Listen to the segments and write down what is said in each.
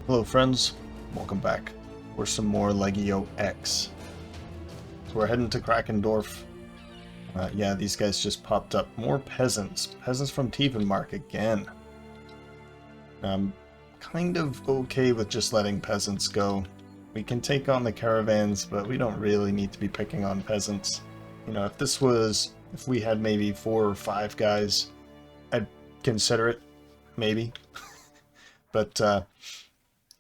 Hello friends, welcome back for some more Legio X. So we're heading to Krakendorf. Yeah, these guys just popped up. More peasants. Peasants from Tievenmark again. I'm kind of okay with just letting peasants go. We can take on the caravans, but we don't really need to be picking on peasants. You know, if we had maybe 4 or 5 guys, I'd consider it, maybe. But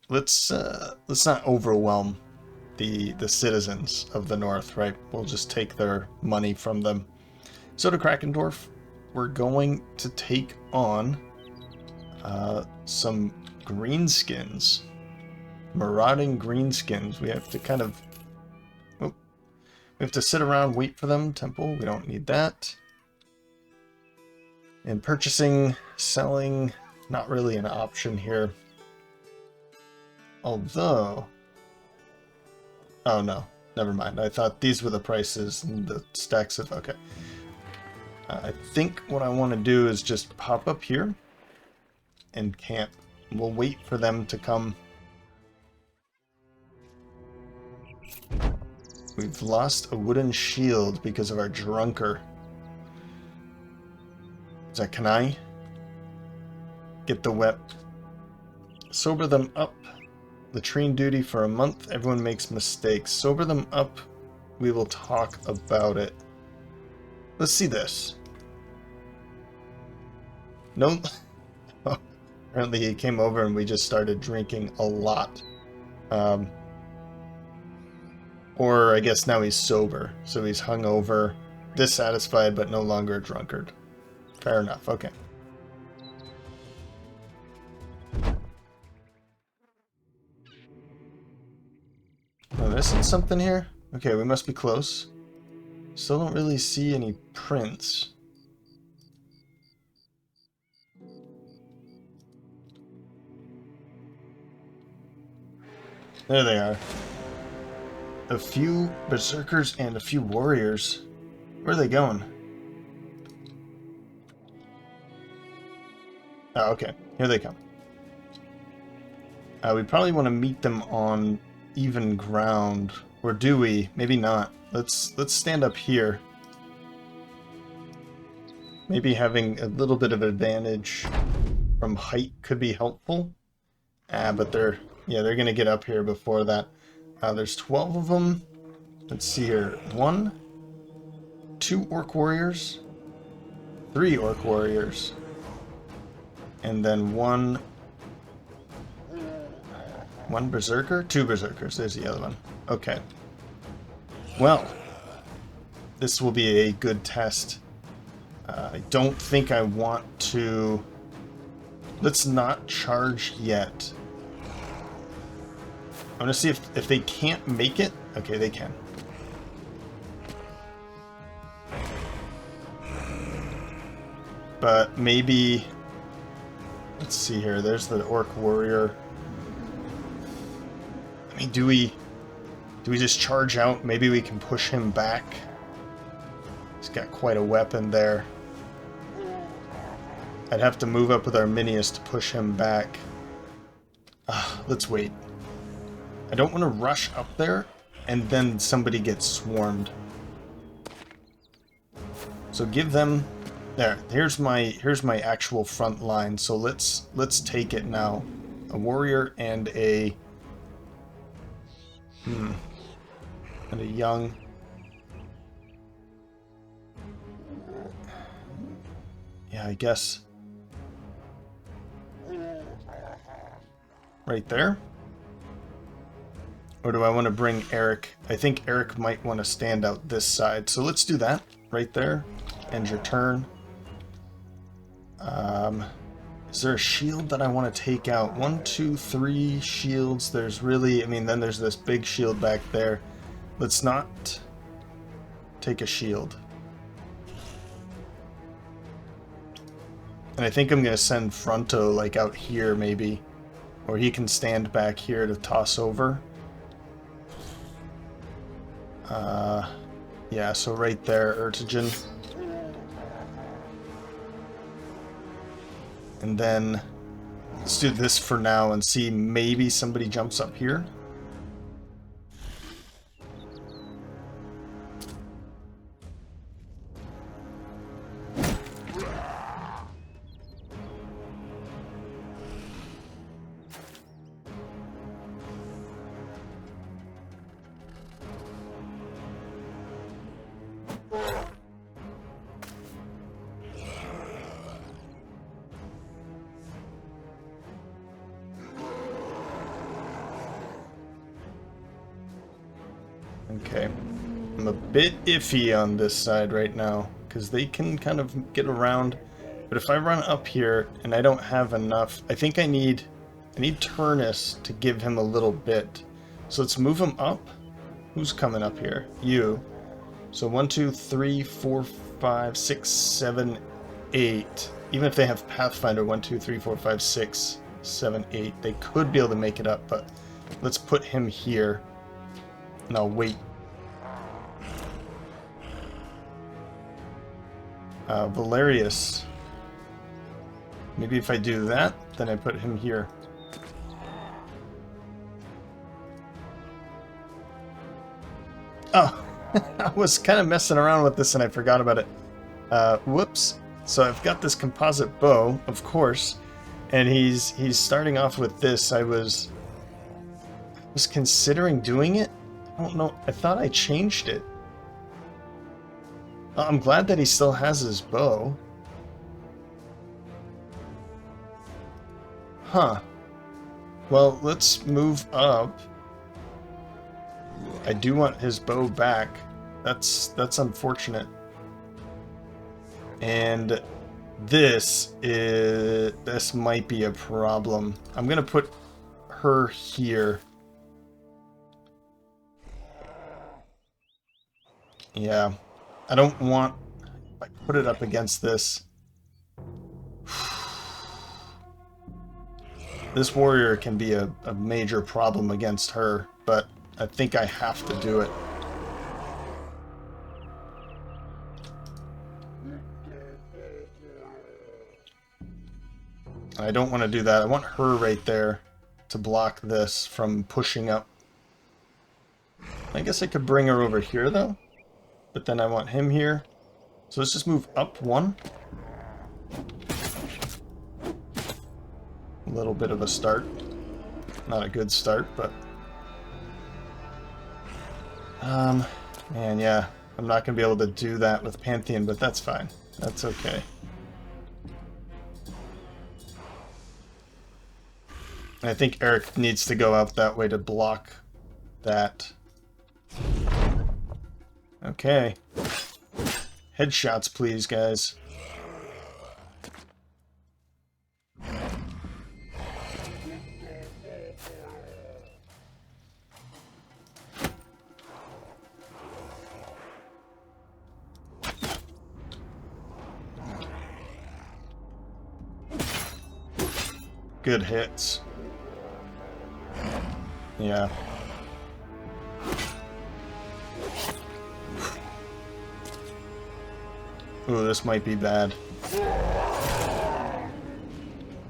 let's not overwhelm the citizens of the north, right? We'll just take their money from them. So to Krakendorf, we're going to take on some greenskins, marauding greenskins. We have to kind of, we have to sit around, wait for them. Temple, we don't need that. And purchasing, selling, not really an option here. Although, oh no, never mind. I thought these were the prices and the stacks of, okay. I think what I want to do is just pop up here and camp. We'll wait for them to come. We've lost a wooden shield because of our drunker. Can I get the wet? Sober them up. Latrine duty for a month. Everyone makes mistakes. Sober them up. We will talk about it. Let's see this. No. Apparently he came over and we just started drinking a lot. Or I guess now he's sober. So he's hungover, dissatisfied, but no longer a drunkard. Fair enough. Okay. Am I missing something here? Okay, we must be close. Still don't really see any prints. There they are. A few berserkers and a few warriors. Where are they going? Oh, okay. Here they come. We probably want to meet them on even ground. Or do we? Maybe not. Let's stand up here. Maybe having a little bit of advantage from height could be helpful. But they're gonna get up here before that. There's 12 of them. Let's see here. 1, 2 orc warriors, 3 orc warriors, and then one berserker, 2 berserkers. There's the other one. Okay. Well, this will be a good test. I don't think I want to. Let's not charge yet. I'm gonna see if they can't make it. Okay, they can. But maybe, let's see here. There's the orc warrior. I mean, do we just charge out? Maybe we can push him back. He's got quite a weapon there. I'd have to move up with Arminius to push him back. Let's wait. I don't want to rush up there and then somebody gets swarmed. So give them there. Here's my actual front line. So let's take it now. A warrior and a young. Yeah, I guess right there. Or do I want to bring Eric? I think Eric might want to stand out this side. So let's do that right there. End your turn. Is there a shield that I want to take out? 1, 2, 3 shields. There's really, I mean, then there's this big shield back there. Let's not take a shield. And I think I'm going to send Fronto like out here maybe. Or he can stand back here to toss over. Yeah, so right there, Ertigen. And then Let's do this for now and see maybe somebody jumps up here. Okay, I'm a bit iffy on this side right now, because they can kind of get around. But if I run up here and I don't have enough, I think I need Turnus to give him a little bit. So let's move him up. Who's coming up here? You. So 1, 2, 3, 4, 5, 6, 7, 8. Even if they have Pathfinder, 1, 2, 3, 4, 5, 6, 7, 8, they could be able to make it up, but let's put him here. And I'll wait. Valerius. Maybe if I do that, then I put him here. Oh, I was kind of messing around with this and I forgot about it. Whoops. So I've got this composite bow, of course, and he's starting off with this. I was considering doing it. I don't know. I thought I changed it. I'm glad that he still has his bow. Huh. Well, let's move up. I do want his bow back. That's unfortunate. And this might be a problem. I'm gonna put her here. Yeah. I don't want... If I put it up against this... This warrior can be a major problem against her, but I think I have to do it. I don't want to do that. I want her right there to block this from pushing up. I guess I could bring her over here, though. But then I want him here. So let's just move up one. A little bit of a start. Not a good start, but... man, yeah. I'm not going to be able to do that with Pantheon, but that's fine. That's okay. And I think Eric needs to go out that way to block that. Okay. Headshots, please, guys. Good hits. Yeah. Ooh, this might be bad.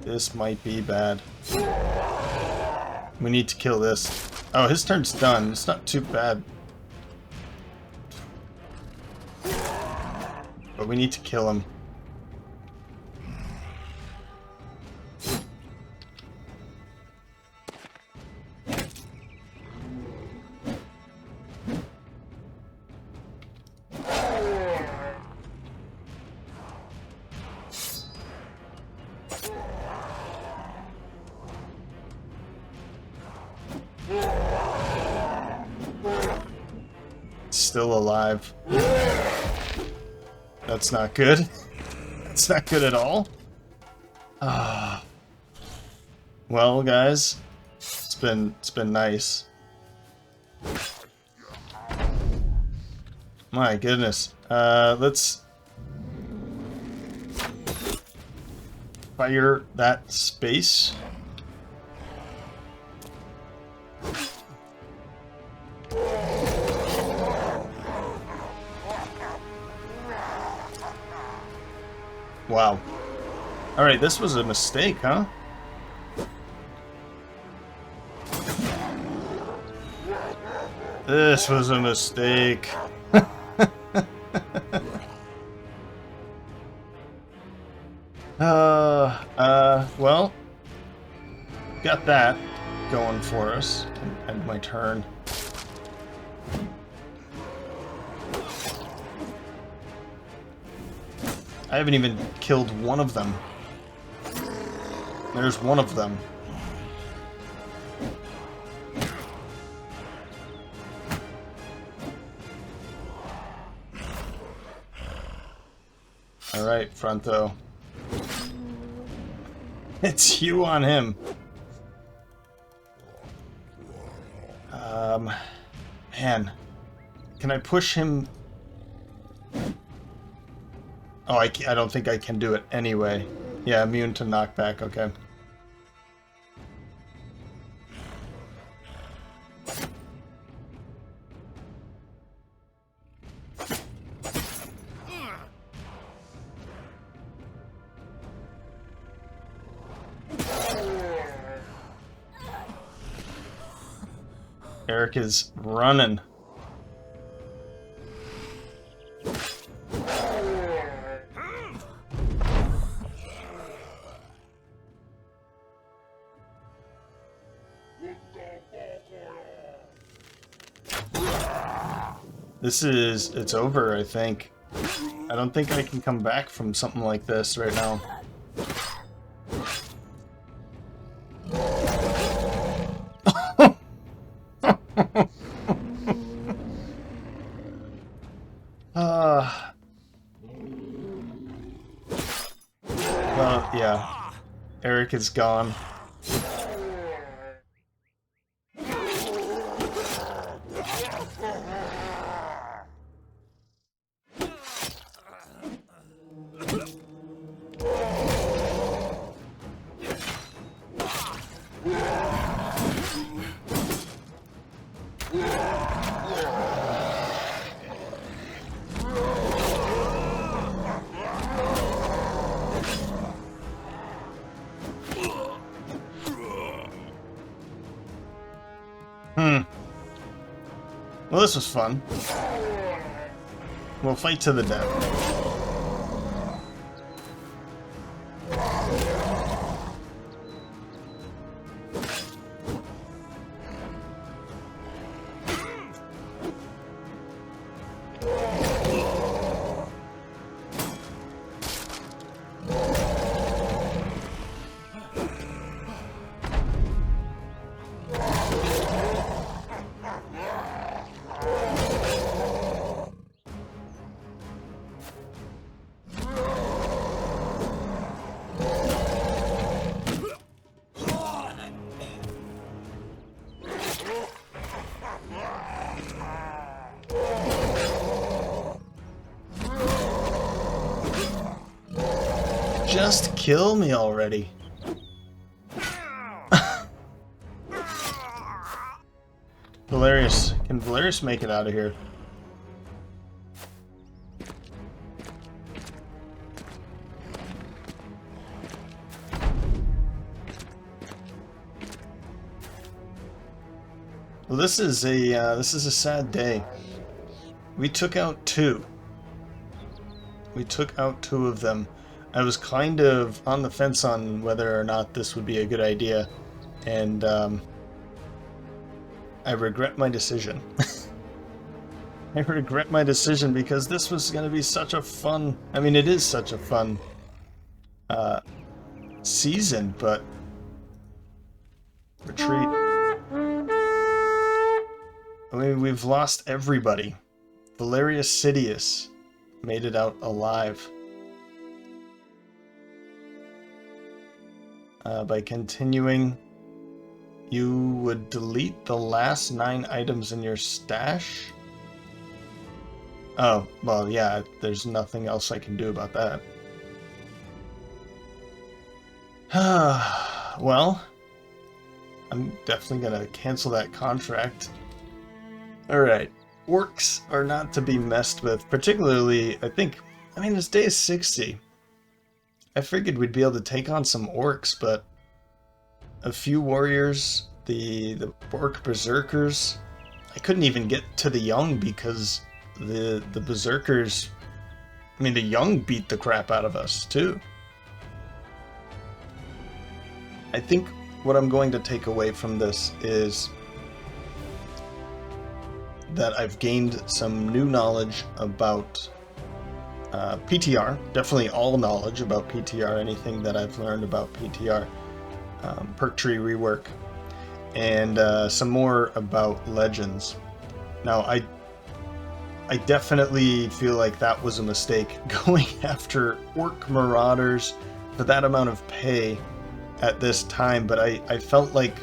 This might be bad. We need to kill this. Oh, his turn's done. It's not too bad. But we need to kill him. Still alive. That's not good. That's not good at all. Well, guys, it's been nice. My goodness. Let's fire that space. Wow. Alright, this was a mistake, huh? This was a mistake. Well, got that going for us. End my turn. I haven't even killed one of them. There's one of them. Alright, Fronto. It's you on him. Man. Can I push him? Oh, I don't think I can do it anyway. Yeah, immune to knockback, okay. Eric is running. It's over, I think. I don't think I can come back from something like this right now. Well, yeah. Eric is gone. Well, this was fun. We'll fight to the death. Just kill me already. Valerius. Can Valerius make it out of here? Well, this is a sad day. We took out two. We took out two of them. I was kind of on the fence on whether or not this would be a good idea, and I regret my decision. I regret my decision because this was going to be such a fun... I mean, it is such a fun season, but... Retreat. I mean, we've lost everybody. Valerius Sidious made it out alive. By continuing, you would delete the last 9 items in your stash? Oh, well, yeah, there's nothing else I can do about that. Well, I'm definitely gonna cancel that contract. Alright, orcs are not to be messed with, particularly, I mean, it's day 60. I figured we'd be able to take on some orcs, but a few warriors, the orc berserkers, I couldn't even get to the young because the berserkers, I mean, the young beat the crap out of us too. I think what I'm going to take away from this is that I've gained some new knowledge about PTR, definitely all knowledge about PTR, anything that I've learned about PTR, Perk tree rework, and some more about legends. Now, I definitely feel like that was a mistake, going after orc marauders for that amount of pay at this time, but I felt like,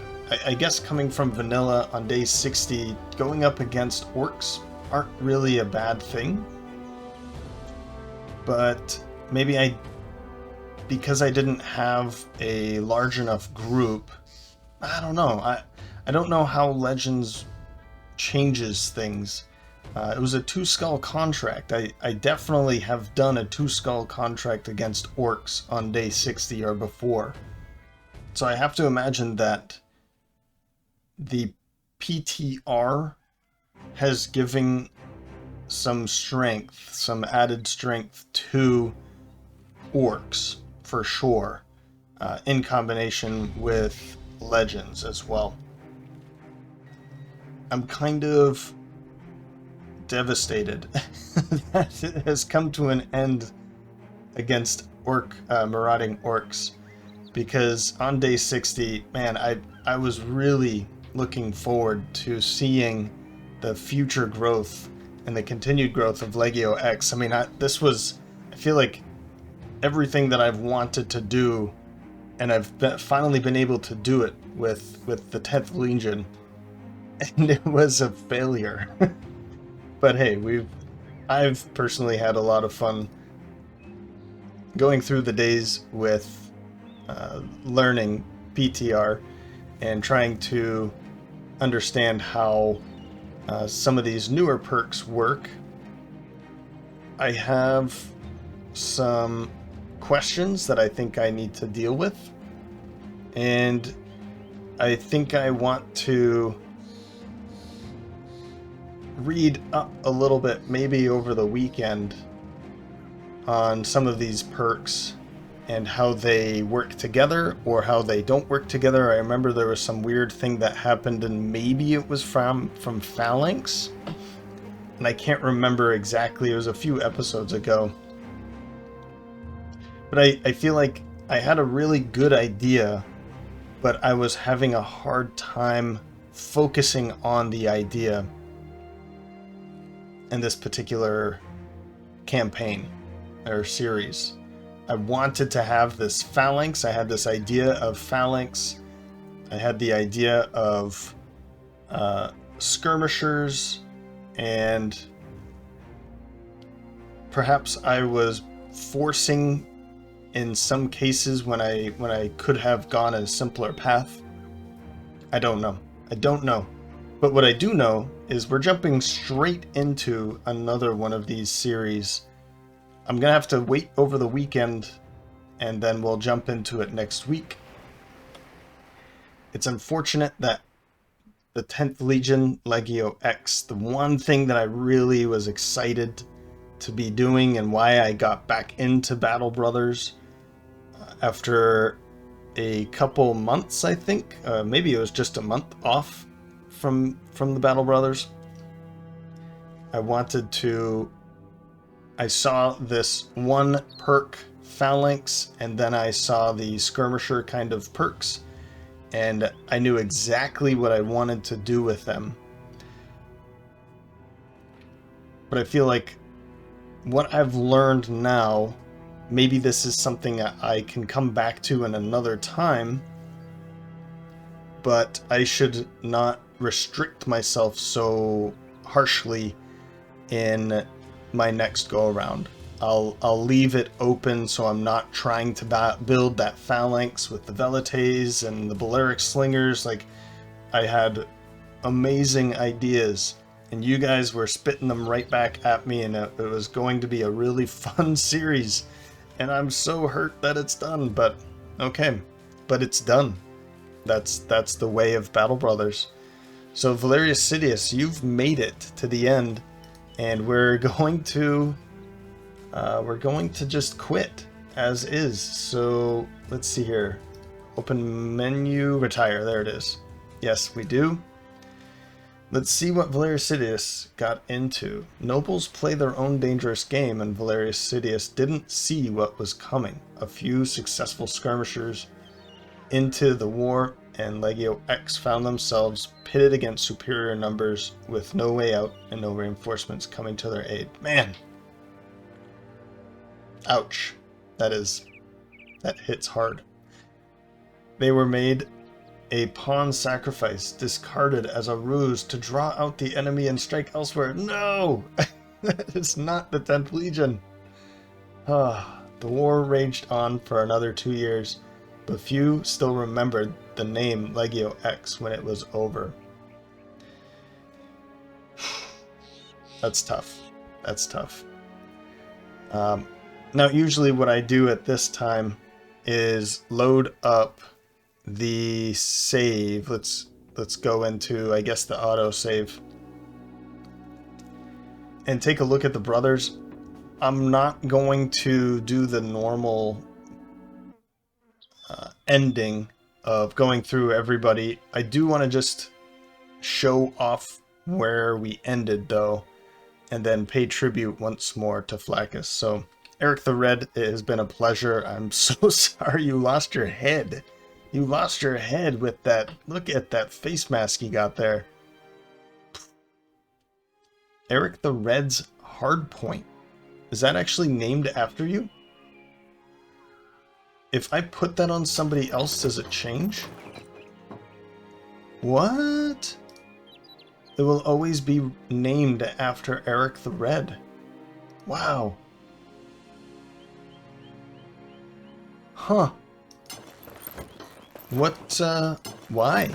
I guess coming from vanilla on day 60, going up against orcs aren't really a bad thing. But maybe because I didn't have a large enough group, I don't know. I don't know how Legends changes things. It was a 2-skull contract. I definitely have done a 2-skull contract against orcs on day 60 or before. So I have to imagine that the PTR has given some strength, some added strength to orcs for sure, in combination with legends as well. I'm kind of devastated that it has come to an end against marauding orcs, because on day 60, man, I was really looking forward to seeing the future growth and the continued growth of Legio X. I mean, I feel like everything that I've wanted to do, and I've finally been able to do it with the 10th Legion, and it was a failure. But hey, I've personally had a lot of fun going through the days with learning PTR and trying to understand how some of these newer perks work. I have some questions that I think I need to deal with, and I think I want to read up a little bit, maybe over the weekend, on some of these perks and how they work together or how they don't work together. I remember there was some weird thing that happened, and maybe it was from Phalanx, and I can't remember exactly. It was a few episodes ago. But I feel like I had a really good idea, but I was having a hard time focusing on the idea in this particular campaign or series. I wanted to have this Phalanx. I had this idea of Phalanx. I had the idea of skirmishers, and perhaps I was forcing in some cases when I could have gone a simpler path. I don't know. But what I do know is we're jumping straight into another one of these series. I'm gonna have to wait over the weekend, and then we'll jump into it next week. It's unfortunate that the 10th Legion Legio X, the one thing that I really was excited to be doing and why I got back into Battle Brothers after a couple months, I think, maybe it was just a month off from the Battle Brothers. I saw this one perk, Phalanx, and then I saw the skirmisher kind of perks, and I knew exactly what I wanted to do with them. But I feel like what I've learned now, maybe this is something I can come back to in another time, but I should not restrict myself so harshly in my next go around. I'll leave it open, so I'm not trying to build that Phalanx with the Velites and the Balearic Slingers. Like, I had amazing ideas, and you guys were spitting them right back at me, and it was going to be a really fun series, and I'm so hurt that it's done, but okay. But it's done. That's the way of Battle Brothers. So Valerius Sidious, you've made it to the end, and we're going to just quit as is. So let's see here. Open menu, retire. There it is. Yes, we do. Let's see what Valerius Sidious got into. Nobles play their own dangerous game, and Valerius Sidious didn't see what was coming. A few successful skirmishers into the war, and Legio X found themselves pitted against superior numbers with no way out and no reinforcements coming to their aid. Man! Ouch. That hits hard. They were made a pawn sacrifice, discarded as a ruse to draw out the enemy and strike elsewhere. No! That is not the 10th Legion. The war raged on for another 2 years, but few still remembered the name Legio X when it was over. That's tough. That's tough. Now, usually what I do at this time is load up the save. Let's go into, I guess, the auto save and take a look at the brothers. I'm not going to do the normal ending of going through everybody. I do want to just show off where we ended, though, and then pay tribute once more to Flaccus. So, Eric the Red, it has been a pleasure. I'm so sorry you lost your head. You lost your head with that. Look at that face mask you got there. Eric the Red's Hardpoint. Is that actually named after you? If I put that on somebody else, does it change? What? It will always be named after Eric the Red. Wow. Huh. What, why?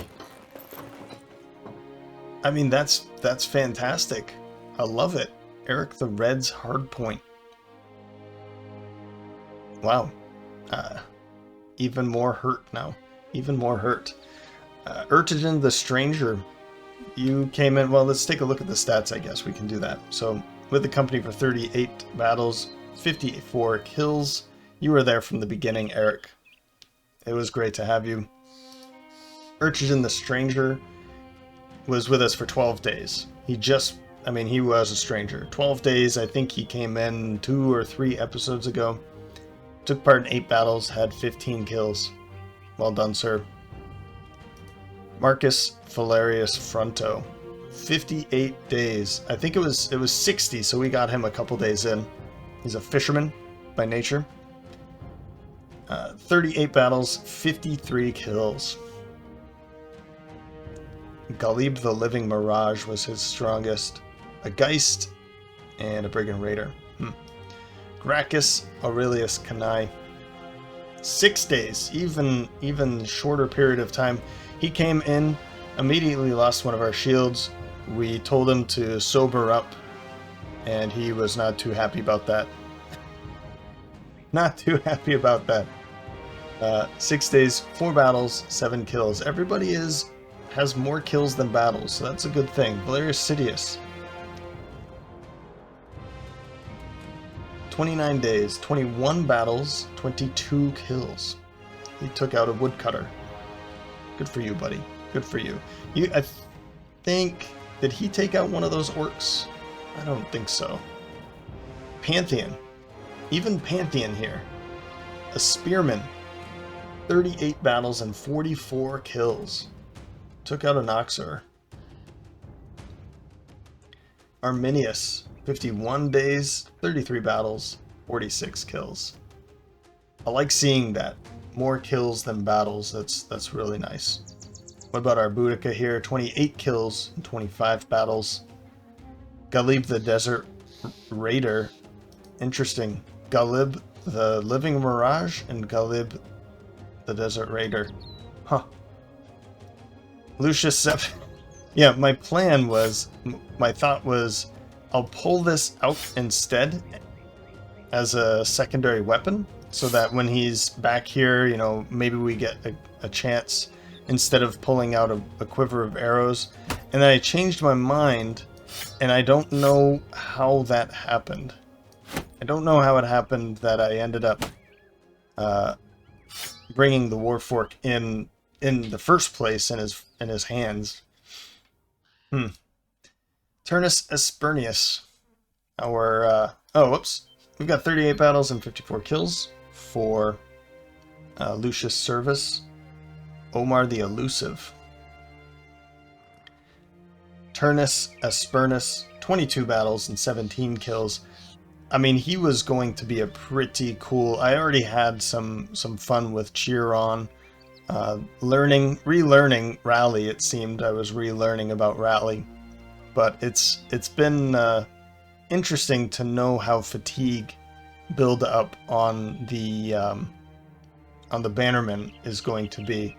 I mean, that's fantastic. I love it. Eric the Red's Hardpoint. Wow. Even more hurt now. Even more hurt. Urtigen the Stranger. You came in, well, let's take a look at the stats, I guess. We can do that. So, with the company for 38 battles, 54 kills. You were there from the beginning, Eric. It was great to have you. Urtigen the Stranger was with us for 12 days. He was a stranger. 12 days, I think he came in 2 or 3 episodes ago. Took part in 8 battles, had 15 kills. Well done, sir. Marcus Valerius Fronto. 58 days. I think it was 60, so we got him a couple days in. He's a fisherman by nature. 38 battles, 53 kills. Galib the Living Mirage was his strongest. A Geist and a Brigand Raider. Gracchus Aurelius Canai. 6 days, even shorter period of time. He came in, immediately lost one of our shields. We told him to sober up, and he was not too happy about that. Not too happy about that. 6 days, 4 battles, 7 kills. Everybody has more kills than battles, so that's a good thing. Valerius Sidious. 29 days, 21 battles, 22 kills. He took out a woodcutter. Good for you, buddy. Good for you. I think... Did he take out one of those orcs? I don't think so. Pantheon. Even Pantheon here. A spearman. 38 battles and 44 kills. Took out an Oxer. Arminius. 51 days, 33 battles, 46 kills. I like seeing that. More kills than battles. That's really nice. What about our Boudica here? 28 kills and 25 battles. Galib the Desert Raider. Interesting. Galib the Living Mirage and Galib the Desert Raider. Huh. Lucius 7. Yeah, my thought was I'll pull this out instead as a secondary weapon so that when he's back here, you know, maybe we get a chance instead of pulling out a quiver of arrows. And then I changed my mind, and I don't know how that happened. I don't know how it happened that I ended up bringing the Warfork in the first place in his hands. Turnus Aspernius. Our oh, whoops. We've got 38 battles and 54 kills for Lucius Service. Omar the Elusive. Turnus Aspernius, 22 battles and 17 kills. I mean, he was going to be a pretty cool... I already had some fun with Cheer On. Relearning Rally, it seemed. I was relearning about Rally. But it's been interesting to know how fatigue build up on the Bannerman is going to be.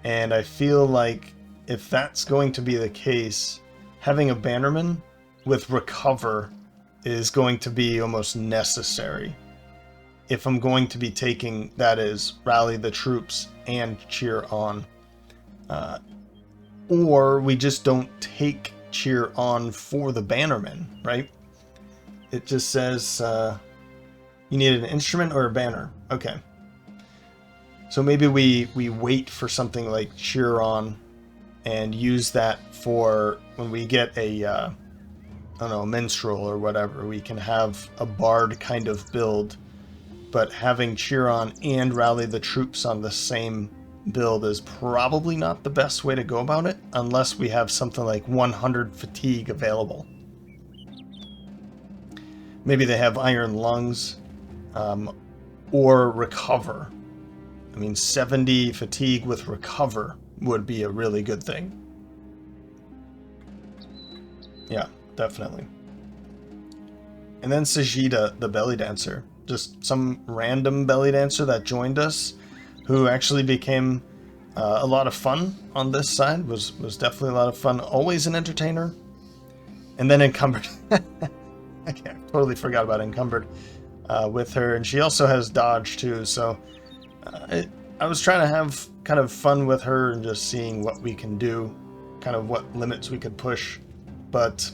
And I feel like if that's going to be the case, having a Bannerman with Recover is going to be almost necessary. If I'm going to be taking, that is, Rally the Troops and Cheer On. Or we just don't take Cheer On for the Bannerman, right? It just says you need an instrument or a banner. Okay. So maybe we wait for something like Cheer On and use that for when we get a, I don't know, minstrel or whatever. We can have a bard kind of build, but having Cheer On and Rally the Troops on the same build is probably not the best way to go about it, unless we have something like 100 fatigue available. Maybe they have Iron Lungs or Recover. I mean, 70 fatigue with Recover would be a really good thing. Yeah, definitely. And then Sajida, the belly dancer. Just some random belly dancer that joined us, who actually became a lot of fun on this side. Was definitely a lot of fun. Always an entertainer. And then Encumbered. I totally forgot about Encumbered with her. And she also has dodge too, so... I was trying to have kind of fun with her and just seeing what we can do, kind of what limits we could push, but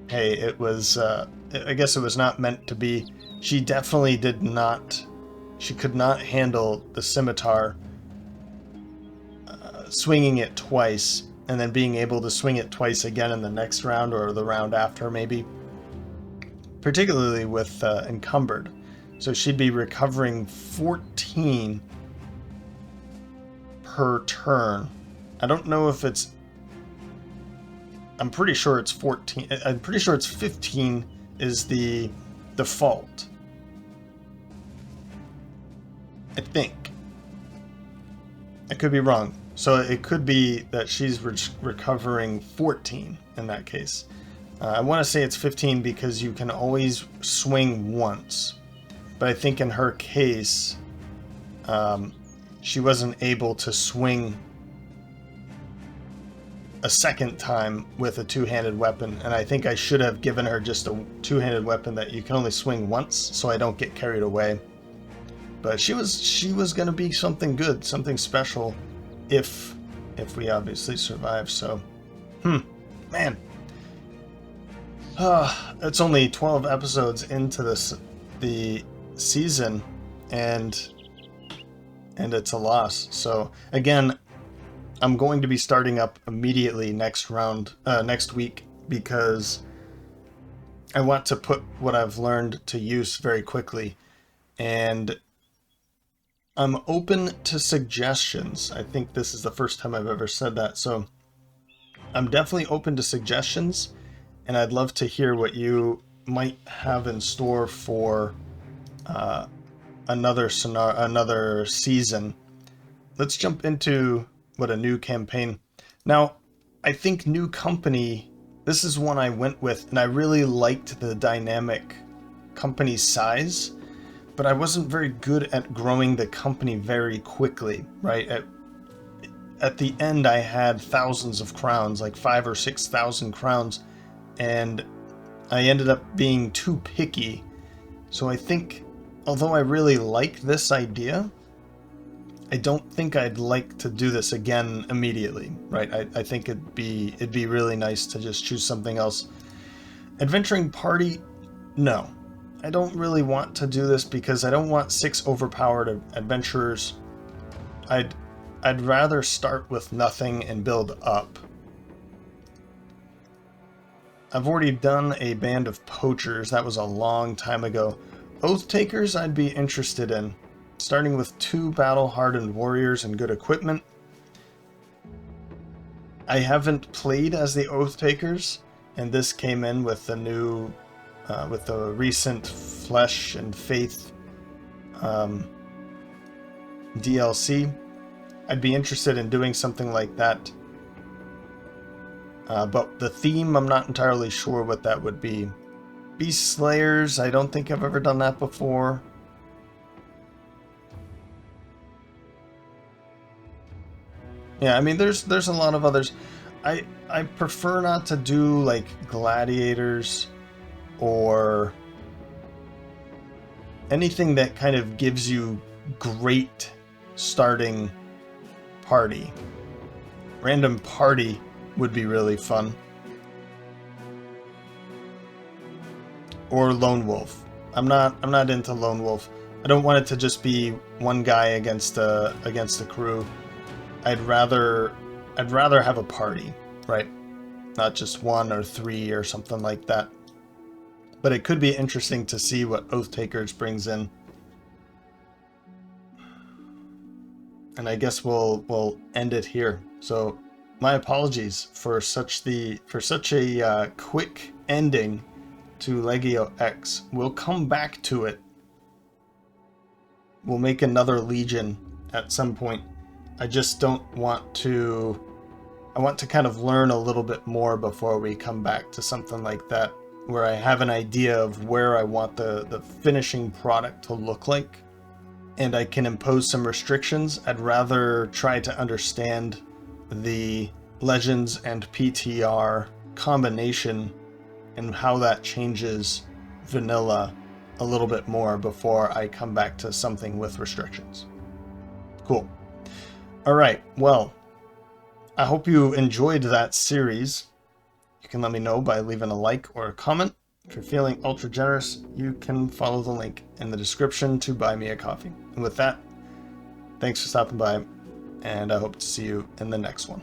hey, it was, I guess it was not meant to be. She definitely did not, she could not handle the scimitar swinging it twice and then being able to swing it twice again in the next round or the round after maybe, particularly with Encumbered. So she'd be recovering 14 per turn. I don't know if it's... I'm pretty sure it's 14. I'm pretty sure it's 15 is the default. I think. I could be wrong. So it could be that she's recovering 14 in that case. I want to say it's 15 because you can always swing once. But I think in her case, she wasn't able to swing a second time with a two-handed weapon. And I think I should have given her just a two-handed weapon that you can only swing once, so I don't get carried away. But she was going to be something good, something special, if we obviously survive. So, man. It's only 12 episodes into the season, and it's a loss. So again, I'm going to be starting up immediately next week, because I want to put what I've learned to use very quickly, and I'm open to suggestions. I think this is the first time I've ever said that, so I'm definitely open to suggestions, and I'd love to hear what you might have in store for another season. Let's jump into a new campaign. Now, I think New Company, this is one I went with, and I really liked the dynamic company size, but I wasn't very good at growing the company very quickly, right? At the end, I had thousands of crowns, like 5,000 or 6,000 crowns, and I ended up being too picky. So I think, although I really like this idea, I don't think I'd like to do this again immediately, right? I think it'd be really nice to just choose something else. Adventuring party, no. I don't really want to do this because I don't want 6 overpowered adventurers. I'd rather start with nothing and build up. I've already done a band of poachers. That was a long time ago. Oath takers I'd be interested in. Starting with 2 battle-hardened warriors and good equipment. I haven't played as the Oath takers, and this came in with the new, with the recent Flesh and Faith DLC. I'd be interested in doing something like that. But the theme, I'm not entirely sure what that would be. Beast Slayers, I don't think I've ever done that before. Yeah, I mean, there's a lot of others. I prefer not to do like gladiators or anything that kind of gives you great starting party. Random party would be really fun. Or lone wolf. I'm not into lone wolf. I don't want it to just be one guy against a crew. I'd rather have a party, right? Not just 1 or 3 or something like that. But it could be interesting to see what Oath Takers brings in. And I guess we'll end it here. So my apologies for such a quick ending to Legio X. We'll come back to it. We'll make another Legion at some point. I just don't want to... I want to kind of learn a little bit more before we come back to something like that, where I have an idea of where I want the finishing product to look like, and I can impose some restrictions. I'd rather try to understand the Legends and PTR combination and how that changes vanilla a little bit more before I come back to something with restrictions. Cool. Alright, well, I hope you enjoyed that series. You can let me know by leaving a like or a comment. If you're feeling ultra generous, you can follow the link in the description to buy me a coffee. And with that, thanks for stopping by, and I hope to see you in the next one.